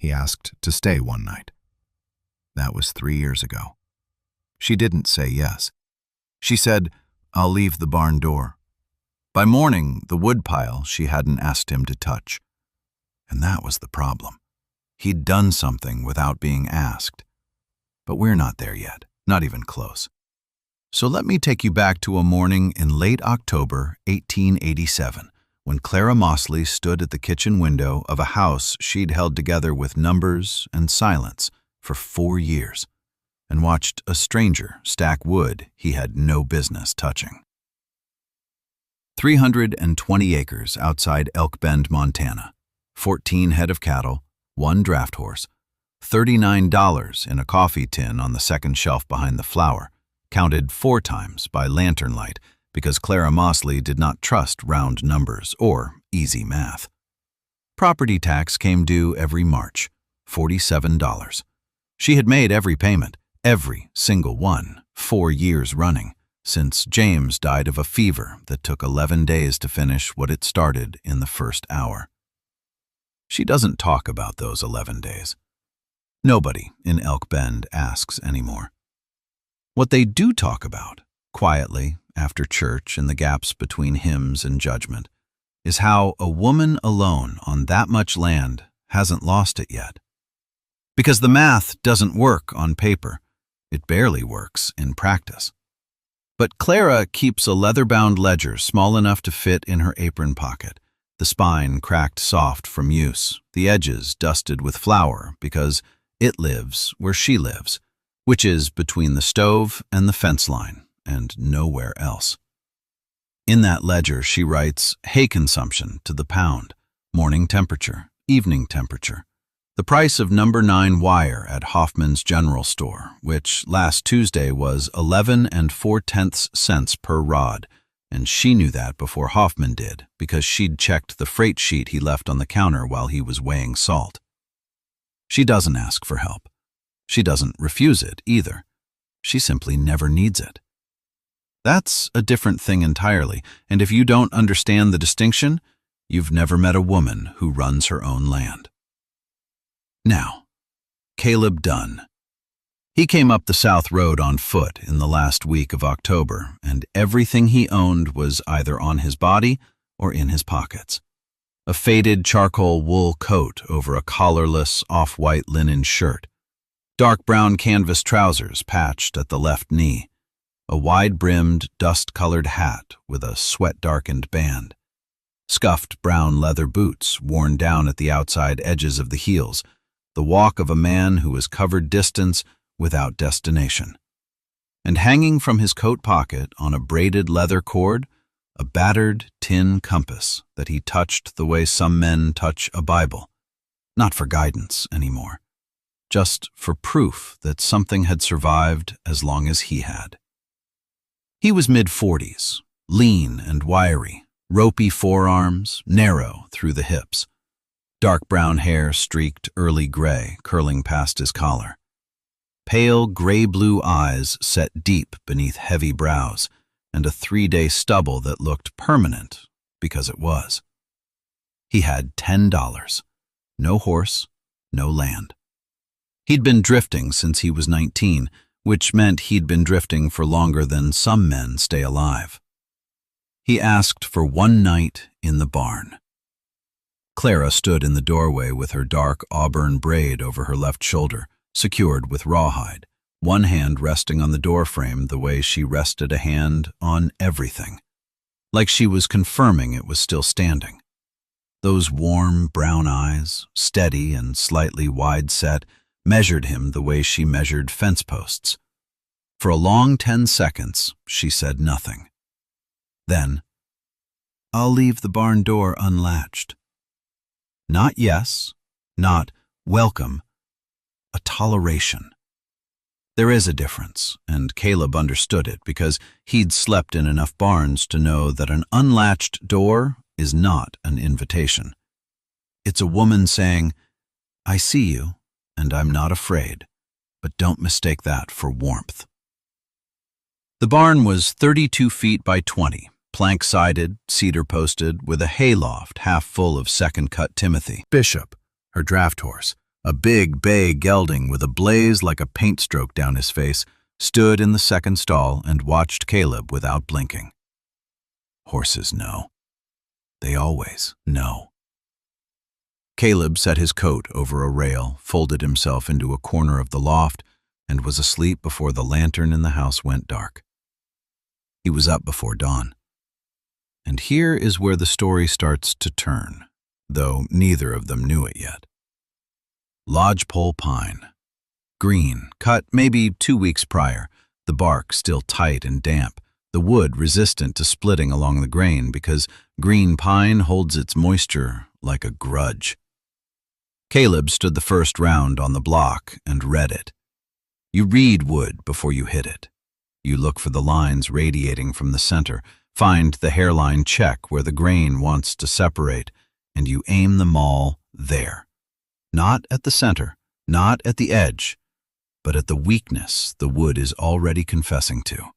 he asked to stay one night. That was 3 years ago. She didn't say yes. She said, "I'll leave the barn door." By morning, the woodpile she hadn't asked him to touch. And that was the problem. He'd done something without being asked. But we're not there yet, not even close. So let me take you back to a morning in late October 1887, when Clara Mosley stood at the kitchen window of a house she'd held together with numbers and silence for 4 years, and watched a stranger stack wood he had no business touching. 320 acres outside Elk Bend, Montana, 14 head of cattle, 1 draft horse, $39 in a coffee tin on the second shelf behind the flour, counted 4 times by lantern light because Clara Mosley did not trust round numbers or easy math. Property tax came due every March, $47. She had made every payment, every single one, 4 years running, since James died of a fever that took 11 days to finish what it started in the first hour. She doesn't talk about those 11 days. Nobody in Elk Bend asks anymore. What they do talk about, quietly, after church in the gaps between hymns and judgment, is how a woman alone on that much land hasn't lost it yet. Because the math doesn't work on paper. It barely works in practice. But Clara keeps a leather-bound ledger small enough to fit in her apron pocket, the spine cracked soft from use, the edges dusted with flour because it lives where she lives, which is between the stove and the fence line, and nowhere else. In that ledger, she writes hay consumption to the pound, morning temperature, evening temperature, the price of number 9 wire at Hoffman's General Store, which last Tuesday was 11 4/10 cents per rod, and she knew that before Hoffman did because she'd checked the freight sheet he left on the counter while he was weighing salt. She doesn't ask for help. She doesn't refuse it either. She simply never needs it. That's a different thing entirely, and if you don't understand the distinction, you've never met a woman who runs her own land. Now, Caleb Dunn. He came up the South Road on foot in the last week of October, and everything he owned was either on his body or in his pockets. A faded charcoal wool coat over a collarless off-white linen shirt, dark brown canvas trousers patched at the left knee, a wide-brimmed, dust-colored hat with a sweat-darkened band, scuffed brown leather boots worn down at the outside edges of the heels, the walk of a man who has covered distance without destination. And hanging from his coat pocket on a braided leather cord, a battered tin compass that he touched the way some men touch a Bible, not for guidance anymore, just for proof that something had survived as long as he had. He was mid-40s, lean and wiry, ropey forearms, narrow through the hips, dark brown hair streaked early gray curling past his collar, pale gray-blue eyes set deep beneath heavy brows, and a 3-day stubble that looked permanent because it was. He had $10, no horse, no land. He'd been drifting since he was 19, which meant he'd been drifting for longer than some men stay alive. He asked for one night in the barn. Clara stood in the doorway with her dark auburn braid over her left shoulder, secured with rawhide, one hand resting on the doorframe the way she rested a hand on everything, like she was confirming it was still standing. Those warm brown eyes, steady and slightly wide-set, measured him the way she measured fence posts. For a long 10 seconds, she said nothing. Then, "I'll leave the barn door unlatched." Not yes, not welcome, a toleration. There is a difference, and Caleb understood it because he'd slept in enough barns to know that an unlatched door is not an invitation. It's a woman saying, "I see you, and I'm not afraid, but don't mistake that for warmth." The barn was 32 feet by 20, plank-sided, cedar-posted, with a hayloft half full of second-cut Timothy. Bishop, her draft horse, A big bay gelding with a blaze like a paint stroke down his face stood in the second stall and watched Caleb without blinking. Horses know. They always know. Caleb set his coat over a rail, folded himself into a corner of the loft, and was asleep before the lantern in the house went dark. He was up before dawn. And here is where the story starts to turn, though neither of them knew it yet. Lodgepole pine. Green, cut maybe 2 weeks prior, the bark still tight and damp, the wood resistant to splitting along the grain because green pine holds its moisture like a grudge. Caleb stood the first round on the block and read it. You read wood before you hit it. You look for the lines radiating from the center, find the hairline check where the grain wants to separate, and you aim the maul there. Not at the center, not at the edge, but at the weakness the wood is already confessing to.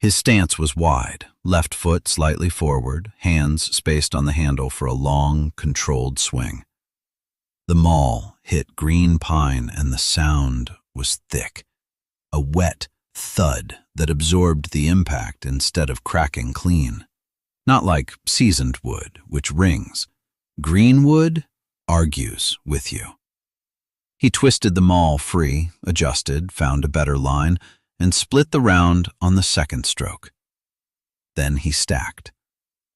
His stance was wide, left foot slightly forward, hands spaced on the handle for a long, controlled swing. The maul hit green pine and the sound was thick, a wet thud that absorbed the impact instead of cracking clean. Not like seasoned wood, which rings. Green wood argues with you. He twisted the maul free, adjusted, found a better line, and split the round on the second stroke. Then he stacked.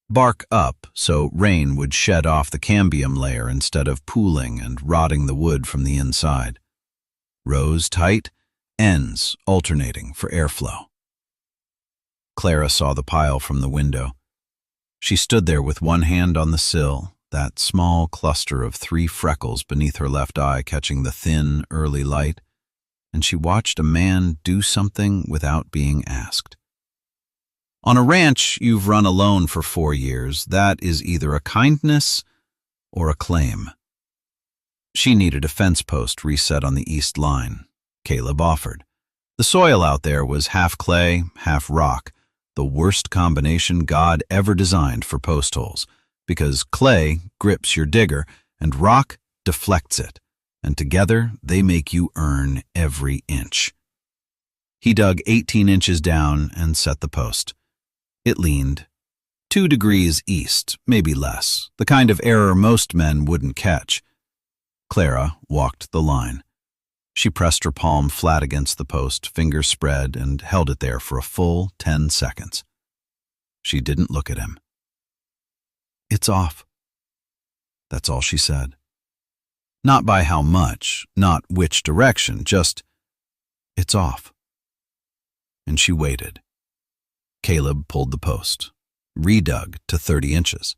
Bark up so rain would shed off the cambium layer instead of pooling and rotting the wood from the inside. Rows tight, ends alternating for airflow. Clara saw the pile from the window. She stood there with one hand on the sill, that small cluster of 3 freckles beneath her left eye catching the thin, early light, and she watched a man do something without being asked. On a ranch you've run alone for 4 years, that is either a kindness or a claim. She needed a fence post reset on the east line. Caleb offered. The soil out there was half clay, half rock, the worst combination God ever designed for post holes, because clay grips your digger and rock deflects it, and together they make you earn every inch. He dug 18 inches down and set the post. It leaned 2 degrees east, maybe less, the kind of error most men wouldn't catch. Clara walked the line. She pressed her palm flat against the post, fingers spread, and held it there for a full 10 seconds. She didn't look at him. It's off. That's all she said. Not by how much, not which direction, just, it's off. And she waited. Caleb pulled the post, redug to 30 inches.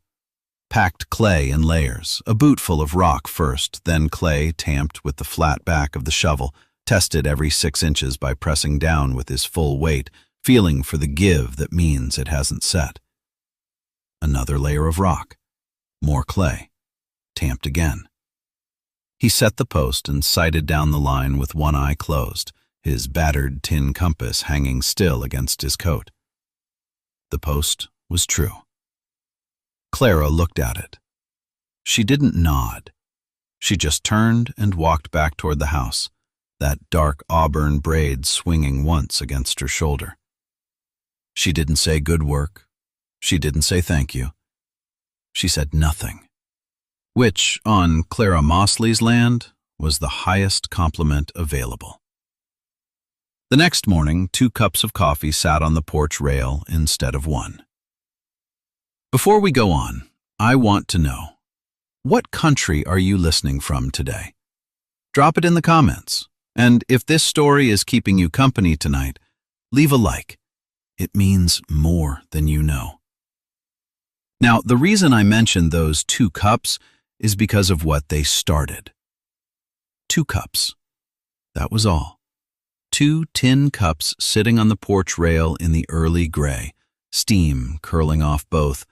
Packed clay in layers, a bootful of rock first, then clay tamped with the flat back of the shovel, tested every 6 inches by pressing down with his full weight, feeling for the give that means it hasn't set. Another layer of rock, more clay, tamped again. He set the post and sighted down the line with one eye closed, his battered tin compass hanging still against his coat. The post was true. Clara looked at it. She didn't nod. She just turned and walked back toward the house, that dark auburn braid swinging once against her shoulder. She didn't say good work. She didn't say thank you. She said nothing, which, on Clara Mosley's land, was the highest compliment available. The next morning, 2 cups of coffee sat on the porch rail instead of 1. Before we go on, I want to know, what country are you listening from today? Drop it in the comments, and if this story is keeping you company tonight, leave a like. It means more than you know. Now, the reason I mentioned those 2 cups is because of what they started. 2 cups. That was all. 2 tin cups sitting on the porch rail in the early gray, steam curling off both,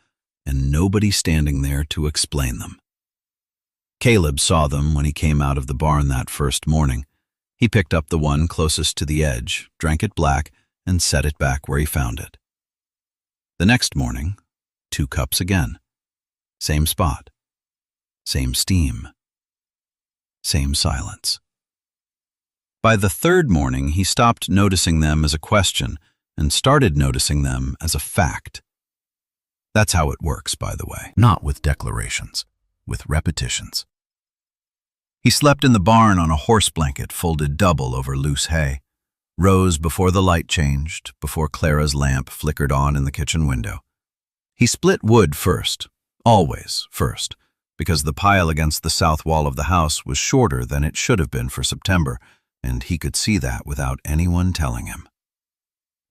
and nobody standing there to explain them. Caleb saw them when he came out of the barn that first morning. He picked up the one closest to the edge, drank it black, and set it back where he found it. The next morning, 2 cups again. Same spot. Same steam. Same silence. By the third morning, he stopped noticing them as a question and started noticing them as a fact. That's how it works, by the way. Not with declarations, with repetitions. He slept in the barn on a horse blanket folded double over loose hay, rose before the light changed, before Clara's lamp flickered on in the kitchen window. He split wood first, always first, because the pile against the south wall of the house was shorter than it should have been for September, and he could see that without anyone telling him.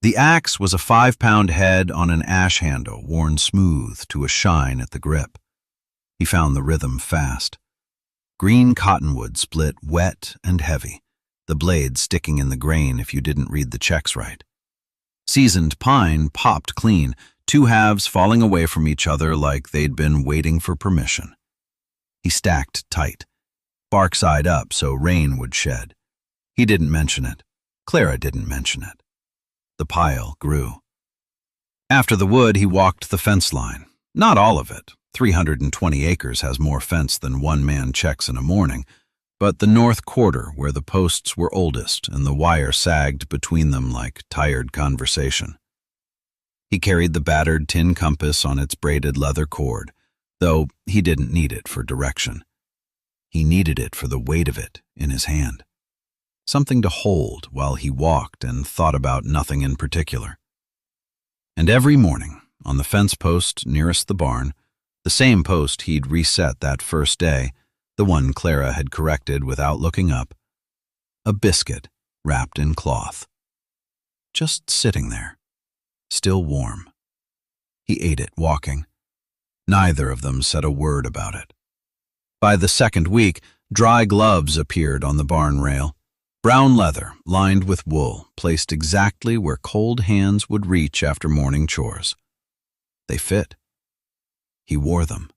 The axe was a 5-pound head on an ash handle worn smooth to a shine at the grip. He found the rhythm fast. Green cottonwood split wet and heavy, the blade sticking in the grain if you didn't read the checks right. Seasoned pine popped clean, 2 halves falling away from each other like they'd been waiting for permission. He stacked tight, bark side up so rain would shed. He didn't mention it. Clara didn't mention it. The pile grew. After the wood, he walked the fence line. Not all of it. 320 acres has more fence than one man checks in a morning, but the north quarter where the posts were oldest and the wire sagged between them like tired conversation. He carried the battered tin compass on its braided leather cord, though he didn't need it for direction. He needed it for the weight of it in his hand. Something to hold while he walked and thought about nothing in particular. And every morning, on the fence post nearest the barn, the same post he'd reset that first day, the one Clara had corrected without looking up, a biscuit wrapped in cloth. Just sitting there, still warm. He ate it walking. Neither of them said a word about it. By the second week, dry gloves appeared on the barn rail. Brown leather, lined with wool, placed exactly where cold hands would reach after morning chores. They fit. He wore them.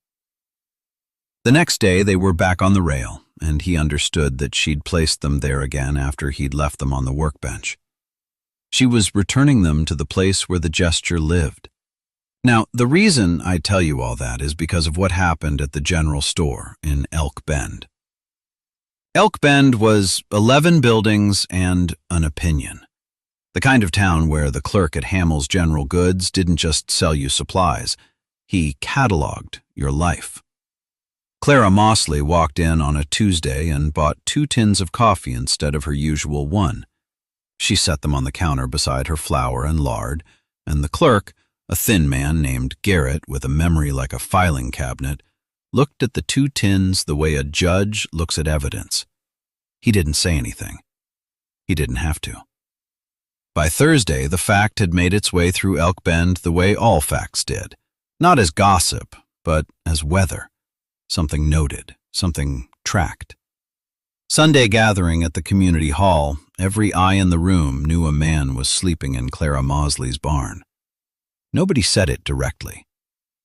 The next day they were back on the rail, and he understood that she'd placed them there again after he'd left them on the workbench. She was returning them to the place where the gesture lived. Now, the reason I tell you all that is because of what happened at the general store in Elk Bend. Elk Bend was 11 buildings and an opinion. The kind of town where the clerk at Hamill's General Goods didn't just sell you supplies, he cataloged your life. Clara Mosley walked in on a Tuesday and bought 2 tins of coffee instead of her usual 1. She set them on the counter beside her flour and lard, and the clerk, a thin man named Garrett with a memory like a filing cabinet, looked at the 2 tins the way a judge looks at evidence. He didn't say anything. He didn't have to. By Thursday, the fact had made its way through Elk Bend the way all facts did, not as gossip, but as weather, something noted, something tracked. Sunday gathering at the community hall, every eye in the room knew a man was sleeping in Clara Mosley's barn. Nobody said it directly.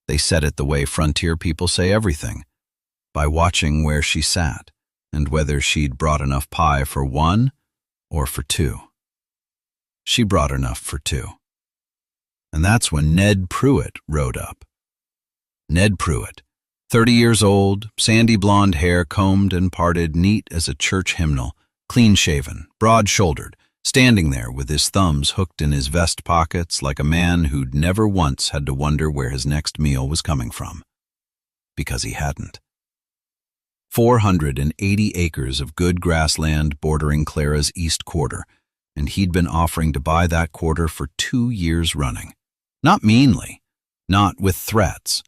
They said it the way frontier people say everything, by watching where she sat and whether she'd brought enough pie for 1 or for 2. She brought enough for 2. And that's when Ned Pruitt rode up. Ned Pruitt, 30 years old, sandy blonde hair combed and parted neat as a church hymnal, clean-shaven, broad-shouldered, standing there with his thumbs hooked in his vest pockets like a man who'd never once had to wonder where his next meal was coming from. Because he hadn't. 480 acres of good grassland bordering Clara's east quarter, and he'd been offering to buy that quarter for 2 years running. Not meanly, not with threats.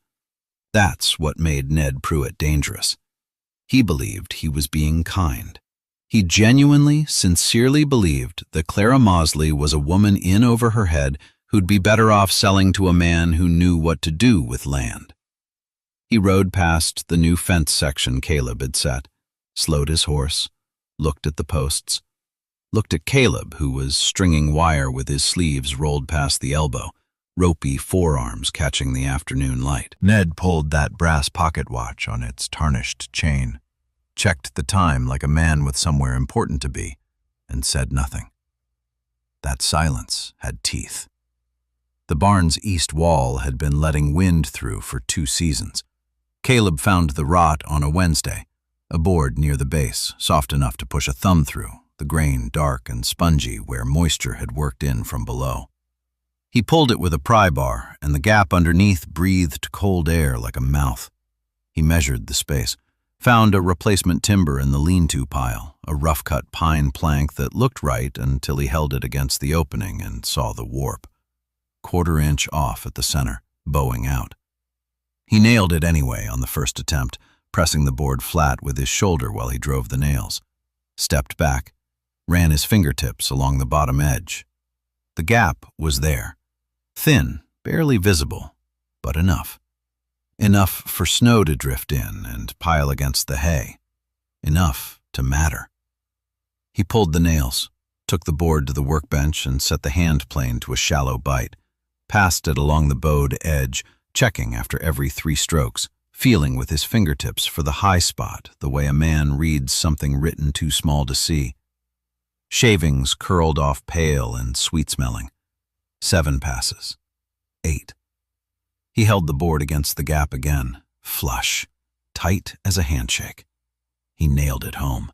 That's what made Ned Pruitt dangerous. He believed he was being kind. He genuinely, sincerely believed that Clara Mosley was a woman in over her head who'd be better off selling to a man who knew what to do with land. He rode past the new fence section Caleb had set, slowed his horse, looked at the posts, looked at Caleb, who was stringing wire with his sleeves rolled past the elbow, ropey forearms catching the afternoon light. Ned pulled that brass pocket watch on its tarnished chain, checked the time like a man with somewhere important to be, and said nothing. That silence had teeth. The barn's east wall had been letting wind through for 2 seasons. Caleb found the rot on a Wednesday, A board near the base, soft enough to push a thumb through, the grain dark and spongy where moisture had worked in from below. He pulled it with a pry bar, and the gap underneath breathed cold air like a mouth. He measured the space, found a replacement timber in the lean-to pile, a rough-cut pine plank that looked right until he held it against the opening and saw the warp. 1/4 inch off at the center, bowing out. He nailed it anyway on the first attempt, pressing the board flat with his shoulder while he drove the nails. Stepped back, ran his fingertips along the bottom edge. The gap was there. Thin, barely visible, but enough. Enough for snow to drift in and pile against the hay. Enough to matter. He pulled the nails, took the board to the workbench and set the hand plane to a shallow bite, passed it along the bowed edge, checking after every 3 strokes, feeling with his fingertips for the high spot the way a man reads something written too small to see. Shavings curled off pale and sweet-smelling. 7 passes. 8. He held the board against the gap again, flush, tight as a handshake. He nailed it home.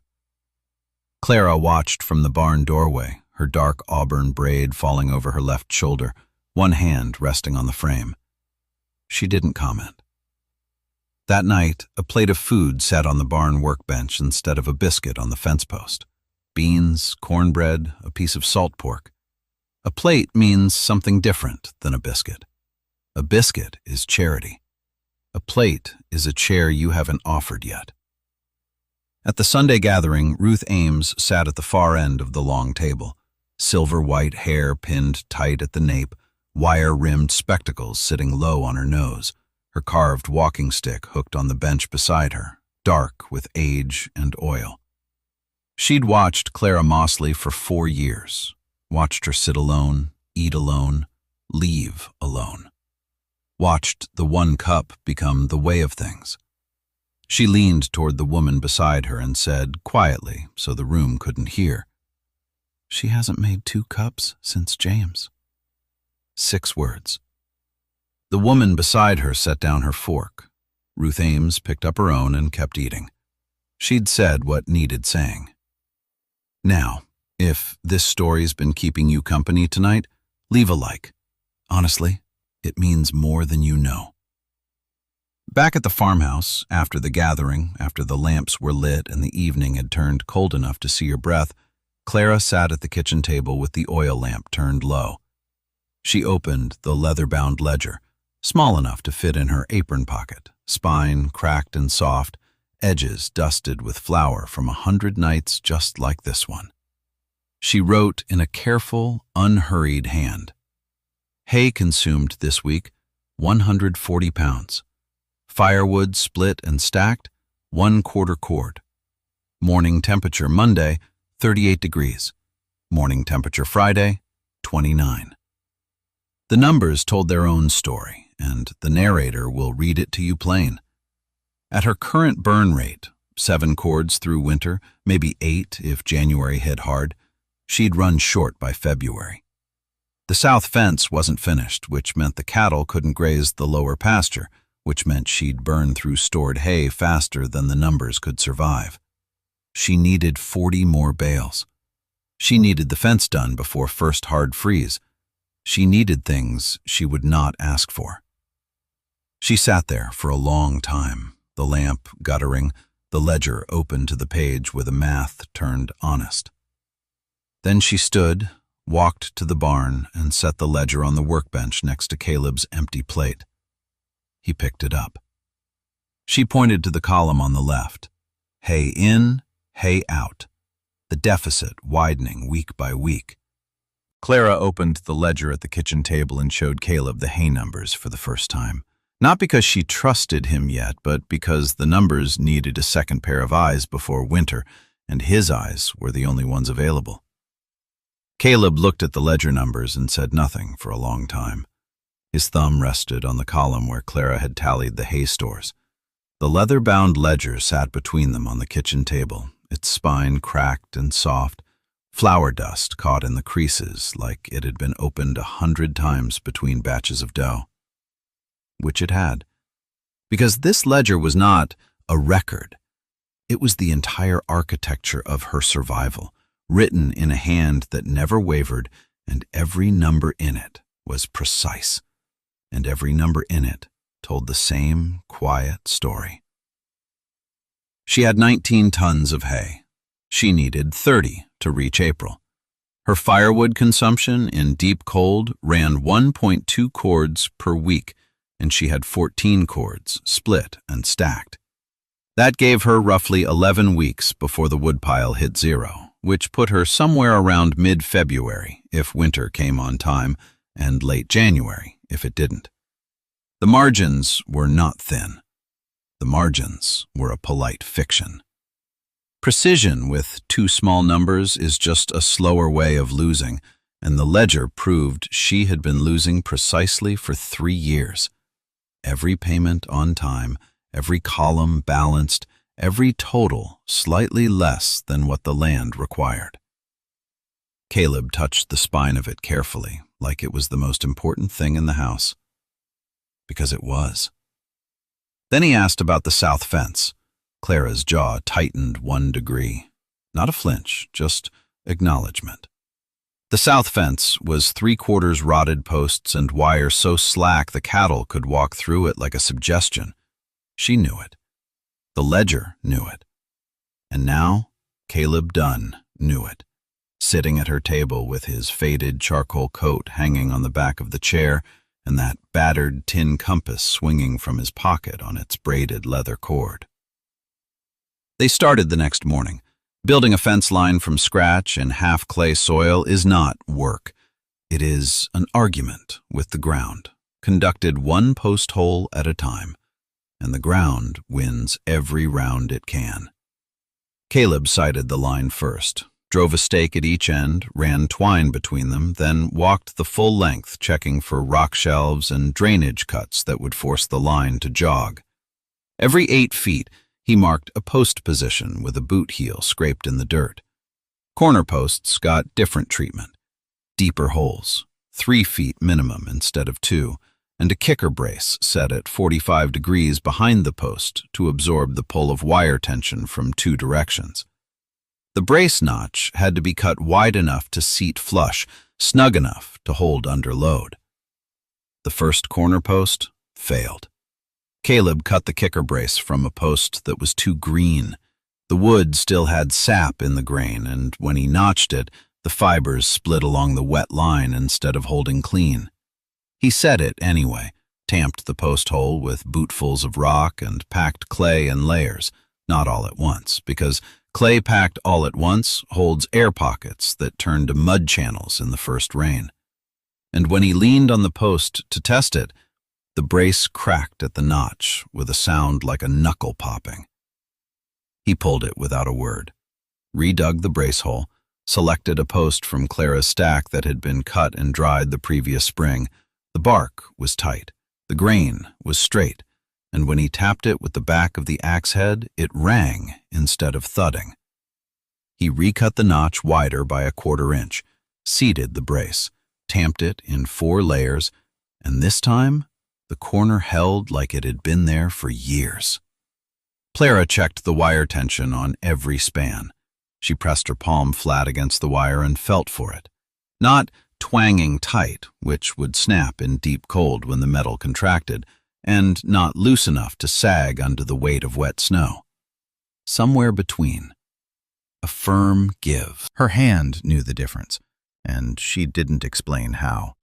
Clara watched from the barn doorway, her dark auburn braid falling over her left shoulder, one hand resting on the frame. She didn't comment. That night, a plate of food sat on the barn workbench instead of a biscuit on the fence post. Beans, cornbread, a piece of salt pork. A plate means something different than a biscuit. A biscuit is charity. A plate is a chair you haven't offered yet. At the Sunday gathering, Ruth Ames sat at the far end of the long table, silver-white hair pinned tight at the nape, wire-rimmed spectacles sitting low on her nose, her carved walking stick hooked on the bench beside her, dark with age and oil. She'd watched Clara Mosley for 4 years, watched her sit alone, eat alone, leave alone. Watched the one cup become the way of things. She leaned toward the woman beside her and said, quietly, so the room couldn't hear, "She hasn't made 2 cups since James." 6 words. The woman beside her set down her fork. Ruth Ames picked up her own and kept eating. She'd said what needed saying. Now, if this story's been keeping you company tonight, leave a like. Honestly, it means more than you know. Back at the farmhouse, after the gathering, after the lamps were lit and the evening had turned cold enough to see her breath, Clara sat at the kitchen table with the oil lamp turned low. She opened the leather-bound ledger, small enough to fit in her apron pocket, spine cracked and soft, edges dusted with flour from 100 nights just like this one. She wrote in a careful, unhurried hand. Hay consumed this week, 140 pounds. Firewood split and stacked, 1/4 cord. Morning temperature Monday, 38 degrees. Morning temperature Friday, 29. The numbers told their own story, and the narrator will read it to you plain. At her current burn rate, 7 cords through winter, maybe 8 if January hit hard, she'd run short by February. The south fence wasn't finished, which meant the cattle couldn't graze the lower pasture, which meant she'd burn through stored hay faster than the numbers could survive. She needed 40 more bales. She needed the fence done before first hard freeze. She needed things she would not ask for. She sat there for a long time, the lamp guttering, the ledger open to the page where the math turned honest. Then she stood, walked to the barn, and set the ledger on the workbench next to Caleb's empty plate. He picked it up. She pointed to the column on the left. Hay in, hay out. The deficit widening week by week. Clara opened the ledger at the kitchen table and showed Caleb the hay numbers for the first time. Not because she trusted him yet, but because the numbers needed a second pair of eyes before winter, and his eyes were the only ones available. Caleb looked at the ledger numbers and said nothing for a long time. His thumb rested on the column where Clara had tallied the hay stores. The leather-bound ledger sat between them on the kitchen table, its spine cracked and soft, flour dust caught in the creases like it had been opened 100 times between batches of dough. Which it had. Because this ledger was not a record. It was the entire architecture of her survival, written in a hand that never wavered, and every number in it was precise, and every number in it told the same quiet story. She had 19 tons of hay. She needed 30 to reach April. Her firewood consumption in deep cold ran 1.2 cords per week, and she had 14 cords, split and stacked. That gave her roughly 11 weeks before the woodpile hit zero, which put her somewhere around mid-February if winter came on time, and late January if it didn't. The margins were not thin. The margins were a polite fiction. Precision with two small numbers is just a slower way of losing, and the ledger proved she had been losing precisely for 3 years. Every payment on time, every column balanced, every total slightly less than what the land required. Caleb touched the spine of it carefully, like it was the most important thing in the house. Because it was. Then he asked about the south fence. Clara's jaw tightened 1 degree. Not a flinch, just acknowledgement. The south fence was 3/4 rotted posts and wire so slack the cattle could walk through it like a suggestion. She knew it. The ledger knew it. And now, Caleb Dunn knew it, sitting at her table with his faded charcoal coat hanging on the back of the chair and that battered tin compass swinging from his pocket on its braided leather cord. They started the next morning. Building a fence line from scratch in half-clay soil is not work. It is an argument with the ground, conducted 1 post hole at a time, and the ground wins every round it can. Caleb sighted the line first, drove a stake at each end, ran twine between them, then walked the full length checking for rock shelves and drainage cuts that would force the line to jog. Every 8 feet, he marked a post position with a boot heel scraped in the dirt. Corner posts got different treatment. Deeper holes, 3 feet minimum instead of 2, and a kicker brace set at 45 degrees behind the post to absorb the pull of wire tension from 2 directions. The brace notch had to be cut wide enough to seat flush, snug enough to hold under load. The first corner post failed. Caleb cut the kicker brace from a post that was too green. The wood still had sap in the grain, and when he notched it, the fibers split along the wet line instead of holding clean. He set it anyway, tamped the post hole with bootfuls of rock and packed clay in layers, not all at once, because clay packed all at once holds air pockets that turn to mud channels in the first rain. And when he leaned on the post to test it, the brace cracked at the notch with a sound like a knuckle popping. He pulled it without a word, redug the brace hole, selected a post from Clara's stack that had been cut and dried the previous spring. The bark was tight, the grain was straight, and when he tapped it with the back of the axe head, it rang instead of thudding. He recut the notch wider by 1/4 inch, seated the brace, tamped it in 4 layers, and this time, the corner held like it had been there for years. Clara checked the wire tension on every span. She pressed her palm flat against the wire and felt for it. Not twanging tight, which would snap in deep cold when the metal contracted, and not loose enough to sag under the weight of wet snow. Somewhere between. A firm give. Her hand knew the difference, and she didn't explain how.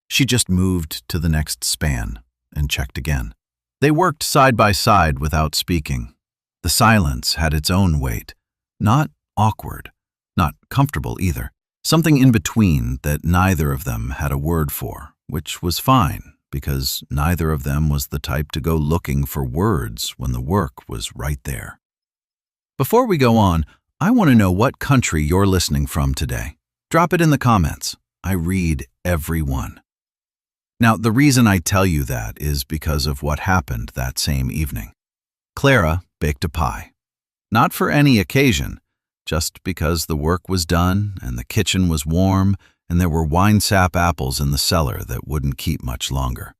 She just moved to the next span and checked again. They worked side by side without speaking. The silence had its own weight, not awkward, not comfortable either, something in between that neither of them had a word for, which was fine because neither of them was the type to go looking for words when the work was right there. Before we go on, I want to know what country you're listening from today. Drop it in the comments. I read every one. Now, the reason I tell you that is because of what happened that same evening. Clara baked a pie. Not for any occasion, just because the work was done and the kitchen was warm and there were winesap apples in the cellar that wouldn't keep much longer.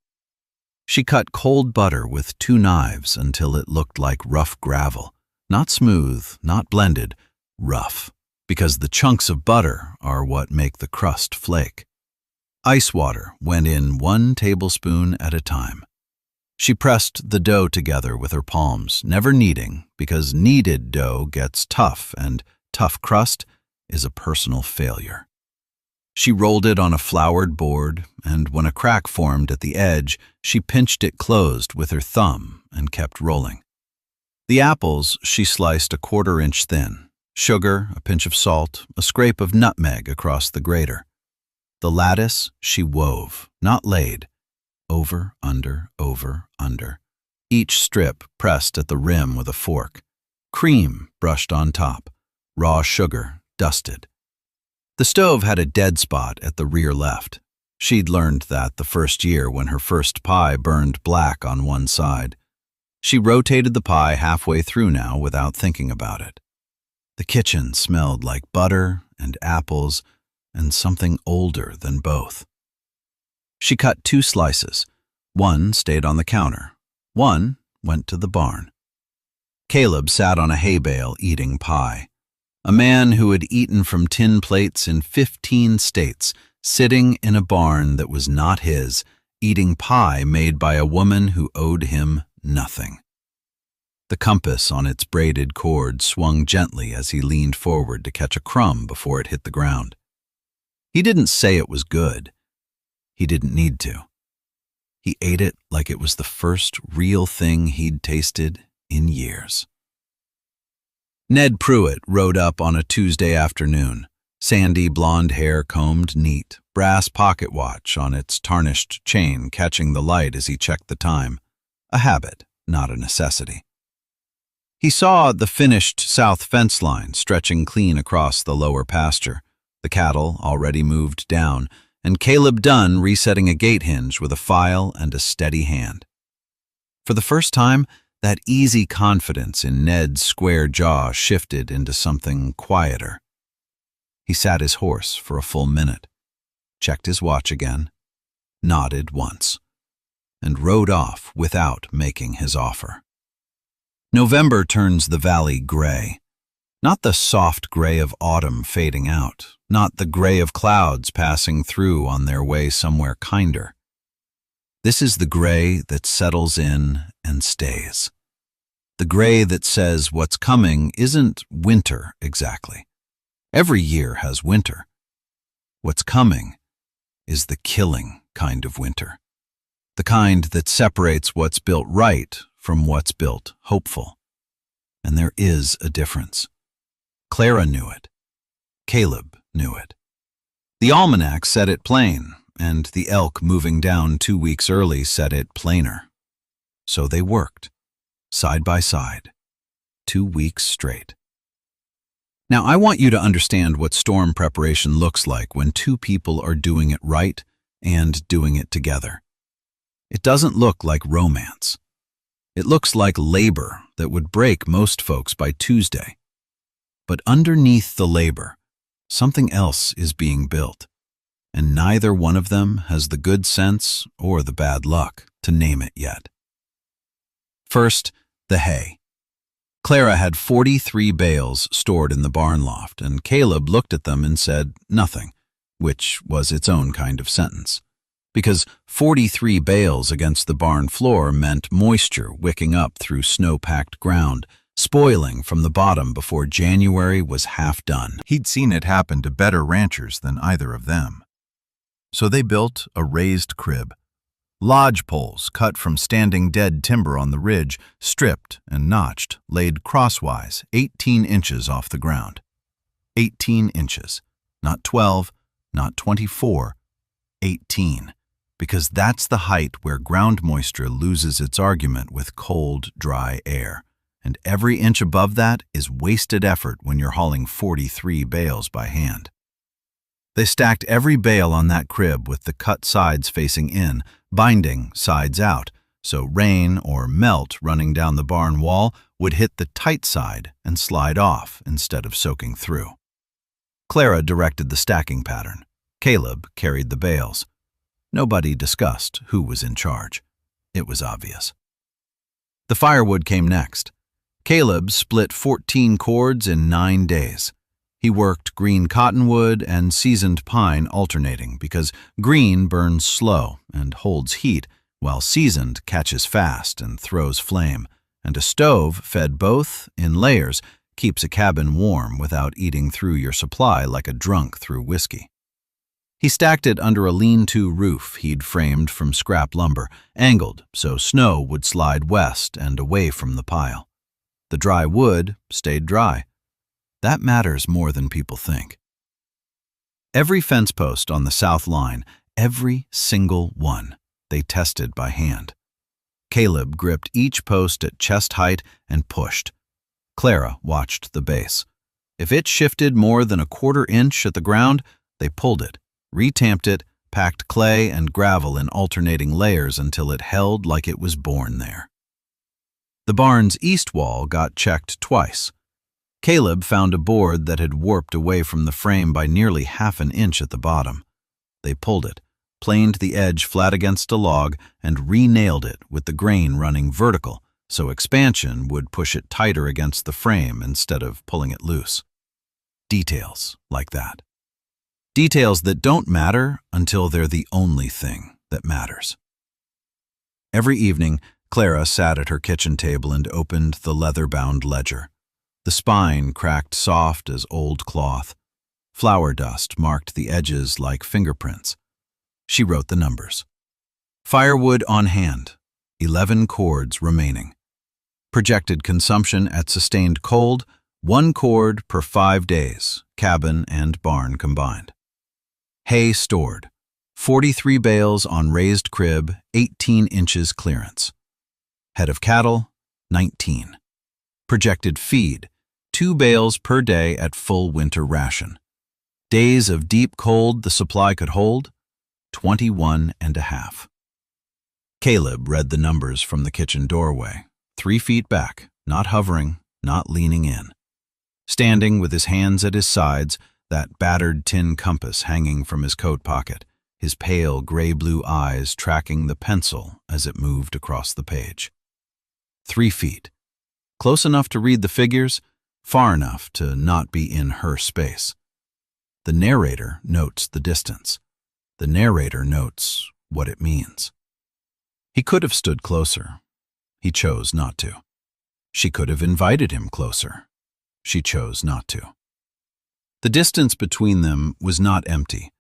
She cut cold butter with 2 knives until it looked like rough gravel, Not smooth, not blended, rough, because the chunks of butter are what make the crust flake. Ice water went in 1 tablespoon at a time. She pressed the dough together with her palms, never kneading, because kneaded dough gets tough, and tough crust is a personal failure. She rolled it on a floured board, and when a crack formed at the edge, she pinched it closed with her thumb and kept rolling. The apples she sliced a 1/4 inch thin, sugar, a pinch of salt, a scrape of nutmeg across the grater. The lattice she wove, not laid, over, under, each strip pressed at the rim with a fork, cream brushed on top, raw sugar dusted. The stove had a dead spot at the rear left. She'd learned that the first year when her first pie burned black on one side. She rotated the pie halfway through now without thinking about it. The kitchen smelled like butter and apples and something older than both. She cut 2 slices. 1 stayed on the counter. 1 went to the barn. Caleb sat on a hay bale eating pie. A man who had eaten from tin plates in 15 states, sitting in a barn that was not his, eating pie made by a woman who owed him nothing. The compass on its braided cord swung gently as he leaned forward to catch a crumb before it hit the ground. He didn't say it was good. He didn't need to. He ate it like it was the first real thing he'd tasted in years. Ned Pruitt rode up on a Tuesday afternoon, sandy blonde hair combed neat, brass pocket watch on its tarnished chain catching the light as he checked the time, a habit, not a necessity. He saw the finished south fence line stretching clean across the lower pasture, the cattle already moved down, and Caleb Dunn resetting a gate hinge with a file and a steady hand. For the first time, that easy confidence in Ned's square jaw shifted into something quieter. He sat his horse for a full minute, checked his watch again, nodded once, and rode off without making his offer. November turns the valley gray. Not the soft gray of autumn fading out, not the gray of clouds passing through on their way somewhere kinder. This is the gray that settles in and stays. The gray that says what's coming isn't winter exactly. Every year has winter. What's coming is the killing kind of winter. The kind that separates what's built right from what's built hopeful. And there is a difference. Clara knew it. Caleb knew it. The almanac said it plain, and the elk moving down 2 weeks early said it plainer. So they worked, side by side, 2 weeks straight. Now I want you to understand what storm preparation looks like when 2 people are doing it right and doing it together. It doesn't look like romance. It looks like labor that would break most folks by Tuesday. But underneath the labor, something else is being built, and neither one of them has the good sense or the bad luck to name it yet. First, the hay. Clara had 43 bales stored in the barn loft, and Caleb looked at them and said nothing, which was its own kind of sentence, because 43 bales against the barn floor meant moisture wicking up through snow-packed ground, spoiling from the bottom before January was half done. He'd seen it happen to better ranchers than either of them. So they built a raised crib. Lodge poles cut from standing dead timber on the ridge, stripped and notched, laid crosswise 18 inches off the ground. 18 inches, not 12, not 24, 18, because that's the height where ground moisture loses its argument with cold, dry air. And every inch above that is wasted effort when you're hauling 43 bales by hand. They stacked every bale on that crib with the cut sides facing in, binding sides out, so rain or melt running down the barn wall would hit the tight side and slide off instead of soaking through. Clara directed the stacking pattern. Caleb carried the bales. Nobody discussed who was in charge. It was obvious. The firewood came next. Caleb split 14 cords in 9 days. He worked green cottonwood and seasoned pine alternating because green burns slow and holds heat, while seasoned catches fast and throws flame, and a stove fed both in layers keeps a cabin warm without eating through your supply like a drunk through whiskey. He stacked it under a lean-to roof he'd framed from scrap lumber, angled so snow would slide west and away from the pile. The dry wood stayed dry. That matters more than people think. Every fence post on the south line, every single one, they tested by hand. Caleb gripped each post at chest height and pushed. Clara watched the base. If it shifted more than a quarter inch at the ground, they pulled it, retamped it, packed clay and gravel in alternating layers until it held like it was born there. The barn's east wall got checked twice. Caleb found a board that had warped away from the frame by nearly half an inch at the bottom. They pulled it, planed the edge flat against a log, and re-nailed it with the grain running vertical so expansion would push it tighter against the frame instead of pulling it loose. Details like that. Details that don't matter until they're the only thing that matters. Every evening, Clara sat at her kitchen table and opened the leather-bound ledger. The spine cracked soft as old cloth. Flour dust marked the edges like fingerprints. She wrote the numbers. Firewood on hand, 11 cords remaining. Projected consumption at sustained cold, 1 cord per 5 days, cabin and barn combined. Hay stored, 43 bales on raised crib, 18 inches clearance. Head of cattle, 19. Projected feed, 2 bales per day at full winter ration. Days of deep cold the supply could hold, 21 and a half. Caleb read the numbers from the kitchen doorway, 3 feet back, not hovering, not leaning in. Standing with his hands at his sides, that battered tin compass hanging from his coat pocket, his pale gray-blue eyes tracking the pencil as it moved across the page. 3 feet. Close enough to read the figures, far enough to not be in her space. The narrator notes the distance. The narrator notes what it means. He could have stood closer. He chose not to. She could have invited him closer. She chose not to. The distance between them was not empty.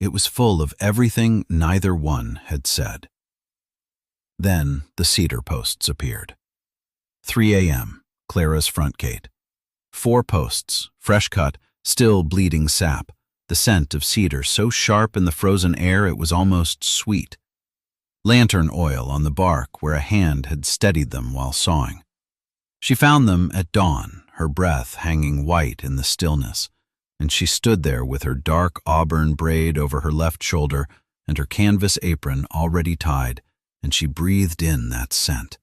It was full of everything neither one had said. Then the cedar posts appeared. 3 a.m., Clara's front gate. 4 posts, fresh cut, still bleeding sap, the scent of cedar so sharp in the frozen air it was almost sweet. Lantern oil on the bark where a hand had steadied them while sawing. She found them at dawn, her breath hanging white in the stillness, and she stood there with her dark auburn braid over her left shoulder and her canvas apron already tied, and she breathed in that scent.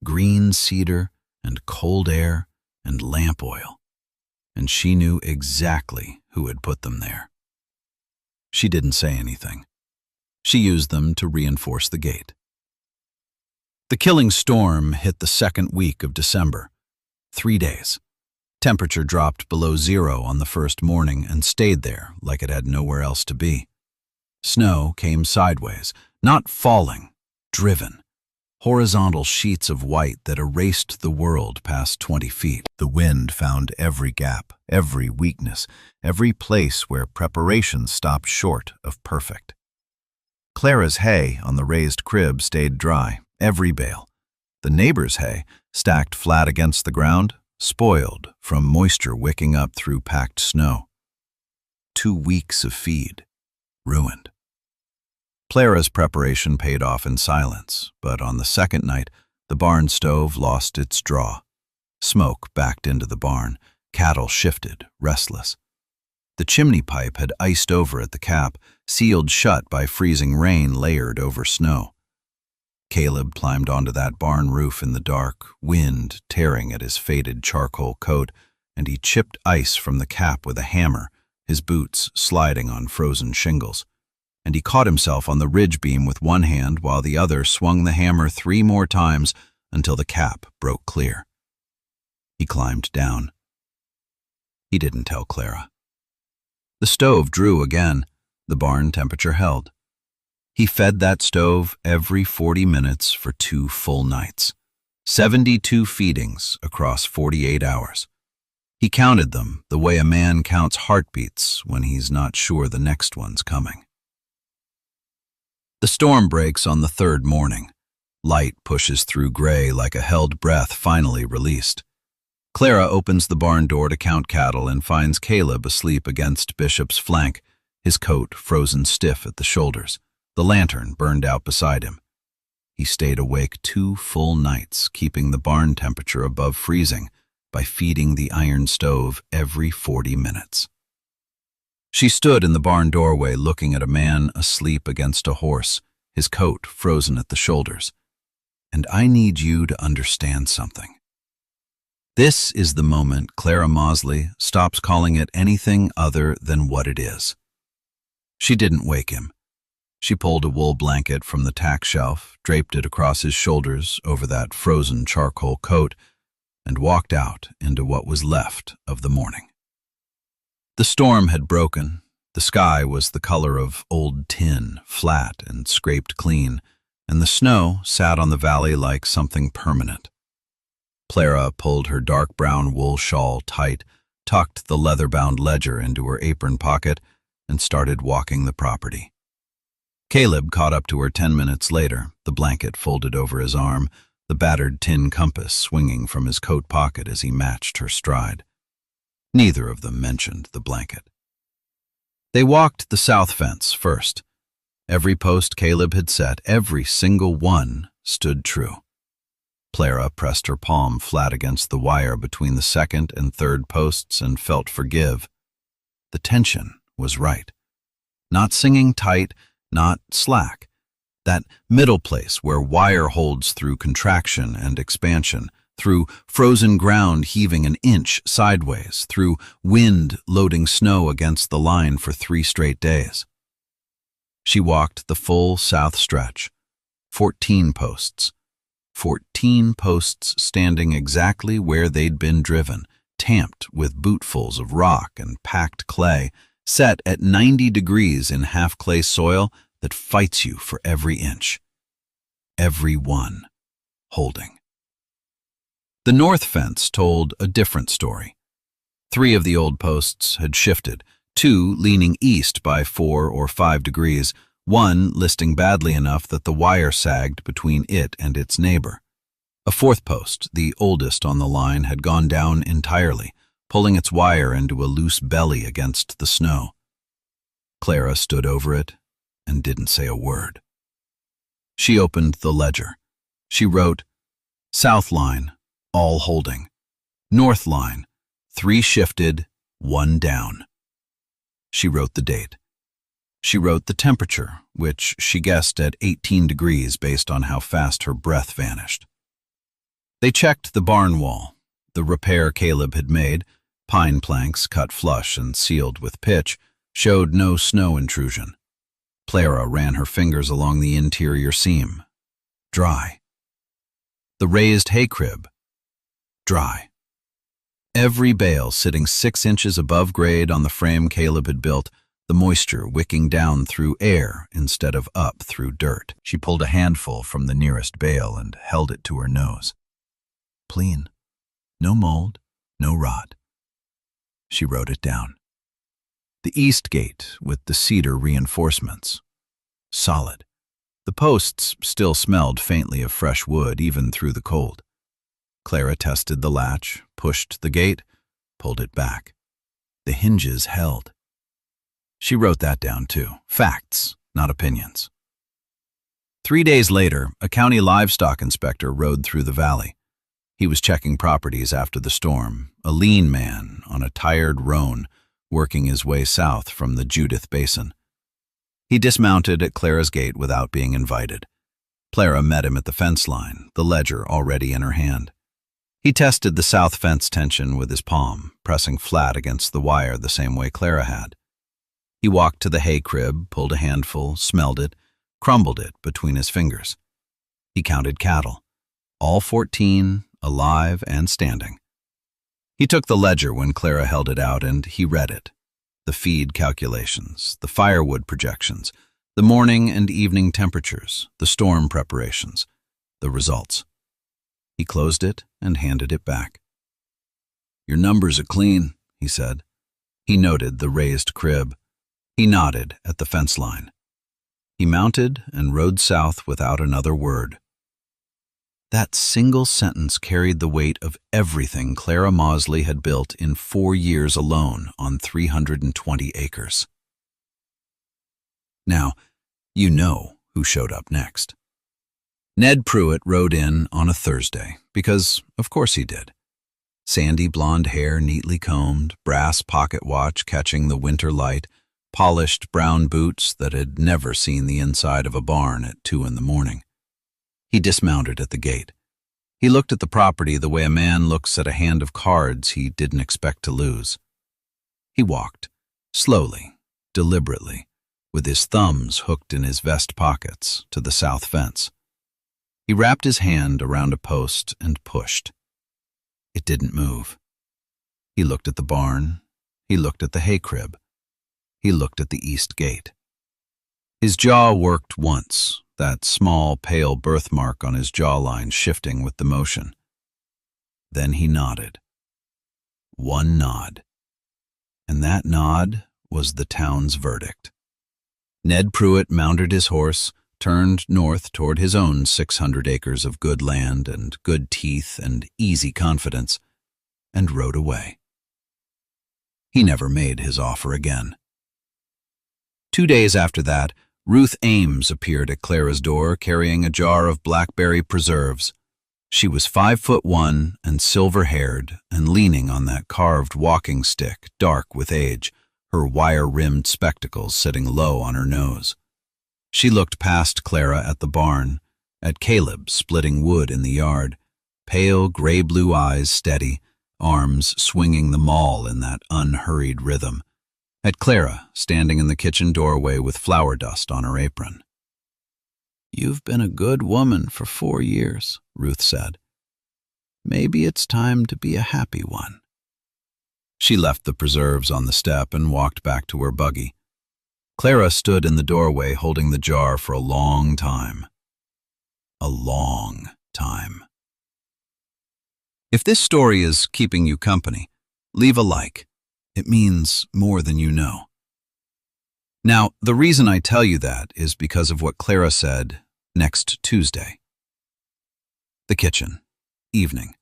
Green cedar and cold air and lamp oil. And she knew exactly who had put them there. She didn't say anything. She used them to reinforce the gate. The killing storm hit the second week of December. 3 days. Temperature dropped below 0 on the first morning and stayed there like it had nowhere else to be. Snow came sideways, not falling, driven. Horizontal sheets of white that erased the world past 20 feet. The wind found every gap, every weakness, every place where preparation stopped short of perfect. Clara's hay on the raised crib stayed dry, every bale. The neighbor's hay, stacked flat against the ground, spoiled from moisture wicking up through packed snow. 2 weeks of feed, ruined. Clara's preparation paid off in silence, but on the second night, the barn stove lost its draw. Smoke backed into the barn, cattle shifted, restless. The chimney pipe had iced over at the cap, sealed shut by freezing rain layered over snow. Caleb climbed onto that barn roof in the dark, wind tearing at his faded charcoal coat, and he chipped ice from the cap with a hammer, his boots sliding on frozen shingles. And he caught himself on the ridge beam with one hand while the other swung the hammer 3 more times until the cap broke clear. He climbed down. He didn't tell Clara. The stove drew again. The barn temperature held. He fed that stove every 40 minutes for 2 full nights. 72 feedings across 48 hours. He counted them the way a man counts heartbeats when he's not sure the next one's coming. The storm breaks on the 3rd morning. Light pushes through gray like a held breath finally released. Clara opens the barn door to count cattle and finds Caleb asleep against Bishop's flank, his coat frozen stiff at the shoulders, the lantern burned out beside him. He stayed awake 2 full nights, keeping the barn temperature above freezing by feeding the iron stove every 40 minutes. She stood in the barn doorway looking at a man asleep against a horse, his coat frozen at the shoulders. And I need you to understand something. This is the moment Clara Mosley stops calling it anything other than what it is. She didn't wake him. She pulled a wool blanket from the tack shelf, draped it across his shoulders over that frozen charcoal coat, and walked out into what was left of the morning. The storm had broken. The sky was the color of old tin, flat and scraped clean, and the snow sat on the valley like something permanent. Clara pulled her dark brown wool shawl tight, tucked the leather-bound ledger into her apron pocket, and started walking the property. Caleb caught up to her 10 minutes later, the blanket folded over his arm, the battered tin compass swinging from his coat pocket as he matched her stride. Neither of them mentioned the blanket. They walked the south fence first. Every post Caleb had set, every single one, stood true. Clara pressed her palm flat against the wire between the 2nd and 3rd posts and felt for give. The tension was right. Not singing tight, not slack. That middle place where wire holds through contraction and expansion, through frozen ground heaving an inch sideways, through wind loading snow against the line for 3 straight days. She walked the full south stretch, 14 posts. 14 posts standing exactly where they'd been driven, tamped with bootfuls of rock and packed clay, set at 90 degrees in half-clay soil that fights you for every inch. Every one holding. The north fence told a different story. 3 of the old posts had shifted, 2 leaning east by 4 or 5 degrees, 1 listing badly enough that the wire sagged between it and its neighbor. A 4th post, the oldest on the line, had gone down entirely, pulling its wire into a loose belly against the snow. Clara stood over it and didn't say a word. She opened the ledger. She wrote, South line, all holding. North line, 3 shifted, 1 down. She wrote the date. She wrote the temperature, which she guessed at 18 degrees based on how fast her breath vanished. They checked the barn wall. The repair Caleb had made, pine planks cut flush and sealed with pitch, showed no snow intrusion. Clara ran her fingers along the interior seam. Dry. The raised hay crib. Dry. Every bale sitting 6 inches above grade on the frame Caleb had built, the moisture wicking down through air instead of up through dirt. She pulled a handful from the nearest bale and held it to her nose. Clean. No mold, no rot. She wrote it down. The east gate with the cedar reinforcements. Solid. The posts still smelled faintly of fresh wood even through the cold. Clara tested the latch, pushed the gate, pulled it back. The hinges held. She wrote that down too. Facts, not opinions. 3 days later, a county livestock inspector rode through the valley. He was checking properties after the storm, a lean man on a tired roan, working his way south from the Judith Basin. He dismounted at Clara's gate without being invited. Clara met him at the fence line, the ledger already in her hand. He tested the south fence tension with his palm, pressing flat against the wire the same way Clara had. He walked to the hay crib, pulled a handful, smelled it, crumbled it between his fingers. He counted cattle, all 14, alive and standing. He took the ledger when Clara held it out, and he read it. The feed calculations, the firewood projections, the morning and evening temperatures, the storm preparations, the results. He closed it and handed it back. "Your numbers are clean," he said. He noted the raised crib. He nodded at the fence line. He mounted and rode south without another word. That single sentence carried the weight of everything Clara Mosley had built in 4 years alone on 320 acres. Now, you know who showed up next. Ned Pruitt rode in on a Thursday, because of course he did. Sandy blonde hair neatly combed, brass pocket watch catching the winter light, polished brown boots that had never seen the inside of a barn at 2 in the morning. He dismounted at the gate. He looked at the property the way a man looks at a hand of cards he didn't expect to lose. He walked, slowly, deliberately, with his thumbs hooked in his vest pockets, to the south fence. He wrapped his hand around a post and pushed. It didn't move. He looked at the barn. He looked at the hay crib. He looked at the east gate. His jaw worked once, that small, pale birthmark on his jawline shifting with the motion. Then he nodded. One nod. And that nod was the town's verdict. Ned Pruitt mounted his horse, turned north toward his own 600 acres of good land and good teeth and easy confidence, and rode away. He never made his offer again. 2 days after that, Ruth Ames appeared at Clara's door carrying a jar of blackberry preserves. She was 5'1" and silver-haired and leaning on that carved walking stick, dark with age, her wire-rimmed spectacles sitting low on her nose. She looked past Clara at the barn, at Caleb splitting wood in the yard, pale gray-blue eyes steady, arms swinging the maul in that unhurried rhythm, at Clara standing in the kitchen doorway with flour dust on her apron. "You've been a good woman for 4 years," Ruth said. "Maybe it's time to be a happy one." She left the preserves on the step and walked back to her buggy. Clara stood in the doorway holding the jar for a long time. A long time. If this story is keeping you company, leave a like. It means more than you know. Now, the reason I tell you that is because of what Clara said next Tuesday. The kitchen. Evening.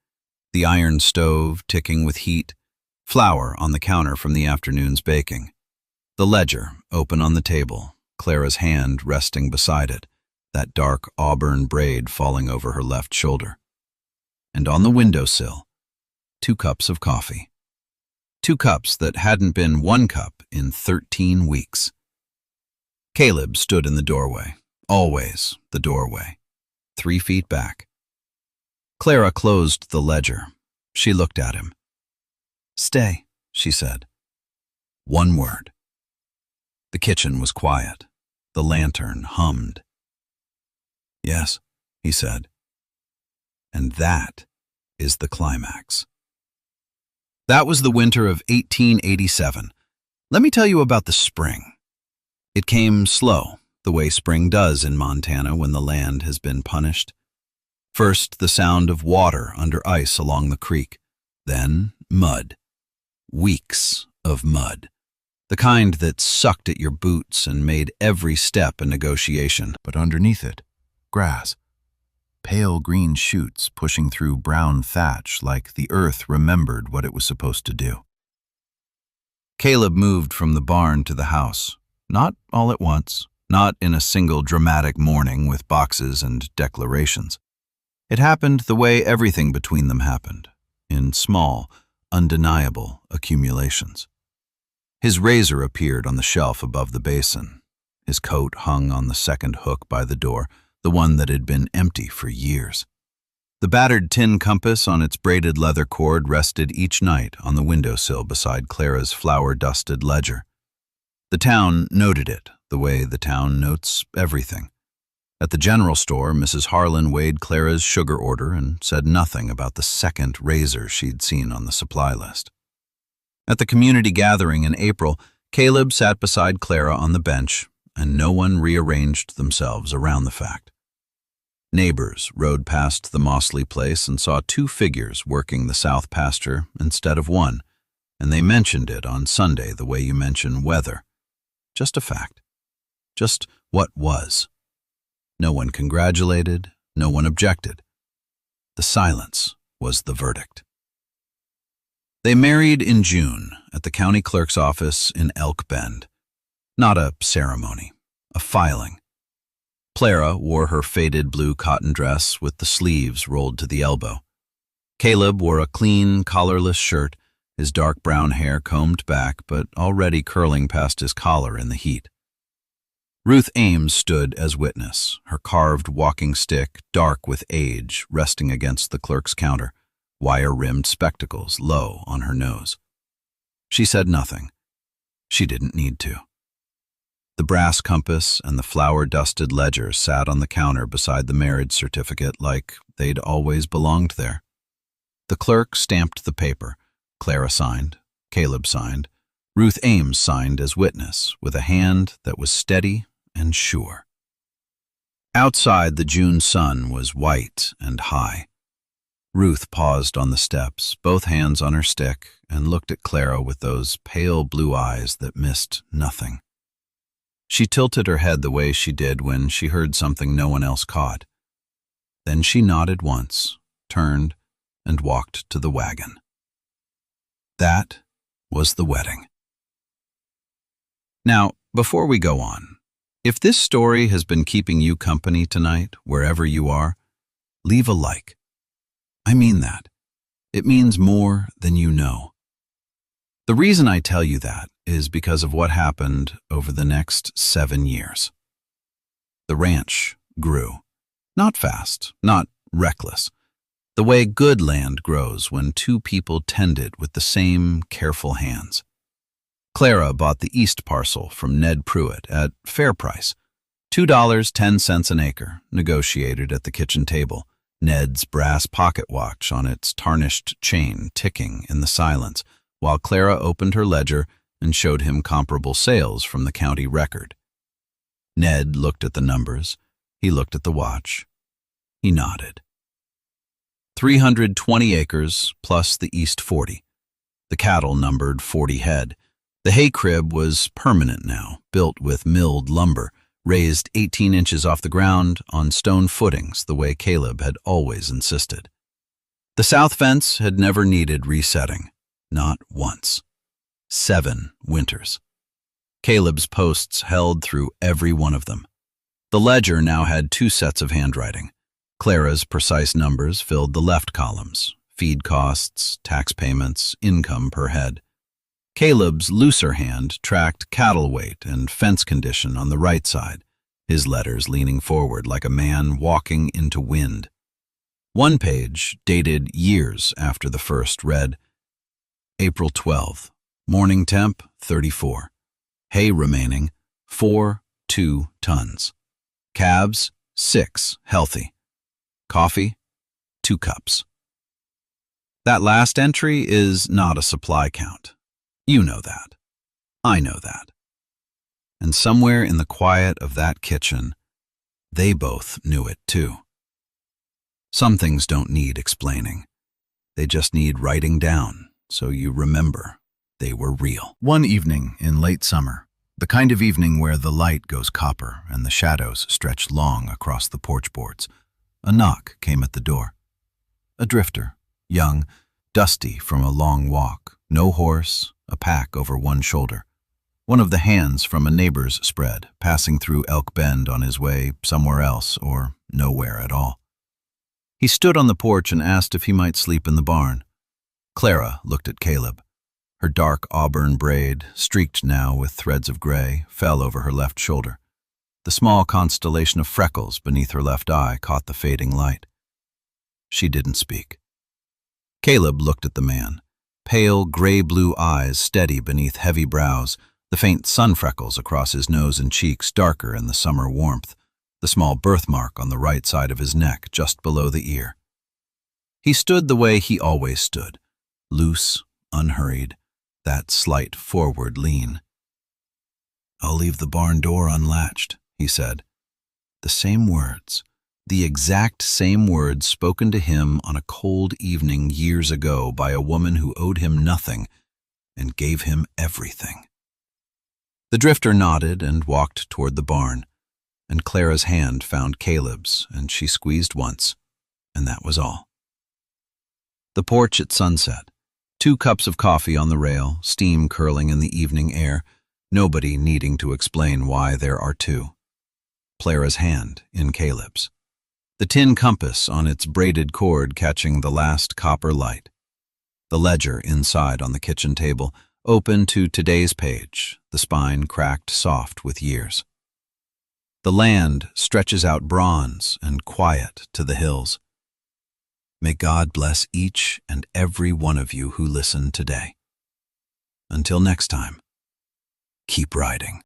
The iron stove ticking with heat. Flour on the counter from the afternoon's baking. The ledger open on the table, Clara's hand resting beside it, that dark auburn braid falling over her left shoulder. And on the windowsill, 2 cups of coffee. 2 cups that hadn't been 1 cup in 13 weeks. Caleb stood in the doorway, always the doorway, 3 feet back. Clara closed the ledger. She looked at him. "Stay," she said. 1 word. The kitchen was quiet. The lantern hummed. "Yes," he said. And that is the climax. That was the winter of 1887. Let me tell you about the spring. It came slow, the way spring does in Montana when the land has been punished. First, the sound of water under ice along the creek. Then, mud. Weeks of mud. The kind that sucked at your boots and made every step a negotiation. But underneath it, grass. Pale green shoots pushing through brown thatch like the earth remembered what it was supposed to do. Caleb moved from the barn to the house, not all at once, not in a single dramatic morning with boxes and declarations. It happened the way everything between them happened, in small, undeniable accumulations. His razor appeared on the shelf above the basin. His coat hung on the second hook by the door, the one that had been empty for years. The battered tin compass on its braided leather cord rested each night on the windowsill beside Clara's flour-dusted ledger. The town noted it the way the town notes everything. At the general store, Mrs. Harlan weighed Clara's sugar order and said nothing about the second razor she'd seen on the supply list. At the community gathering in April, Caleb sat beside Clara on the bench, and no one rearranged themselves around the fact. Neighbors rode past the Mossley place and saw two figures working the south pasture instead of one, and they mentioned it on Sunday the way you mention weather. Just a fact. Just what was. No one congratulated, no one objected. The silence was the verdict. They married in June at the county clerk's office in Elk Bend. Not a ceremony, a filing. Clara wore her faded blue cotton dress with the sleeves rolled to the elbow. Caleb wore a clean, collarless shirt, his dark brown hair combed back but already curling past his collar in the heat. Ruth Ames stood as witness, her carved walking stick, dark with age, resting against the clerk's counter, wire-rimmed spectacles low on her nose. She said nothing. She didn't need to. The brass compass and the flour-dusted ledger sat on the counter beside the marriage certificate like they'd always belonged there. The clerk stamped the paper. Clara signed, Caleb signed, Ruth Ames signed as witness with a hand that was steady and sure. Outside, the June sun was white and high. Ruth paused on the steps, both hands on her stick, and looked at Clara with those pale blue eyes that missed nothing. She tilted her head the way she did when she heard something no one else caught. Then she nodded once, turned, and walked to the wagon. That was the wedding. Now, before we go on, if this story has been keeping you company tonight, wherever you are, leave a like. I mean that. It means more than you know. The reason I tell you that is because of what happened over the next 7 years. The ranch grew. Not fast, not reckless. The way good land grows when two people tend it with the same careful hands. Clara bought the east parcel from Ned Pruitt at fair price, $2.10 an acre, negotiated at the kitchen table, Ned's brass pocket watch on its tarnished chain ticking in the silence, while Clara opened her ledger and showed him comparable sales from the county record. Ned looked at the numbers. He looked at the watch. He nodded. 320 acres plus the east 40. The cattle numbered 40 head. The hay crib was permanent now, built with milled lumber, raised 18 inches off the ground on stone footings the way Caleb had always insisted. The south fence had never needed resetting, not once. 7 winters. Caleb's posts held through every one of them. The ledger now had 2 sets of handwriting. Clara's precise numbers filled the left columns, feed costs, tax payments, income per head. Caleb's looser hand tracked cattle weight and fence condition on the right side, his letters leaning forward like a man walking into wind. One page, dated years after the first, read, April 12th, morning temp 34, hay remaining 4.2 tons, calves 6 healthy, coffee 2 cups. That last entry is not a supply count. You know that. I know that. And somewhere in the quiet of that kitchen, they both knew it too. Some things don't need explaining. They just need writing down so you remember they were real. One evening in late summer, the kind of evening where the light goes copper and the shadows stretch long across the porch boards, a knock came at the door. A drifter, young, dusty from a long walk, no horse, a pack over one shoulder. One of the hands from a neighbor's spread, passing through Elk Bend on his way somewhere else or nowhere at all. He stood on the porch and asked if he might sleep in the barn. Clara looked at Caleb. Her dark auburn braid, streaked now with threads of gray, fell over her left shoulder. The small constellation of freckles beneath her left eye caught the fading light. She didn't speak. Caleb looked at the man. Pale, gray-blue eyes steady beneath heavy brows, the faint sun freckles across his nose and cheeks darker in the summer warmth, the small birthmark on the right side of his neck just below the ear. He stood the way he always stood, loose, unhurried, that slight forward lean. "I'll leave the barn door unlatched," he said. The same words, the exact same words spoken to him on a cold evening years ago by a woman who owed him nothing and gave him everything. The drifter nodded and walked toward the barn, and Clara's hand found Caleb's, and she squeezed once, and that was all. The porch at sunset, 2 cups of coffee on the rail, steam curling in the evening air, nobody needing to explain why there are 2. Clara's hand in Caleb's. The tin compass on its braided cord catching the last copper light. The ledger inside on the kitchen table, open to today's page, the spine cracked soft with years. The land stretches out bronze and quiet to the hills. May God bless each and every one of you who listen today. Until next time, keep riding.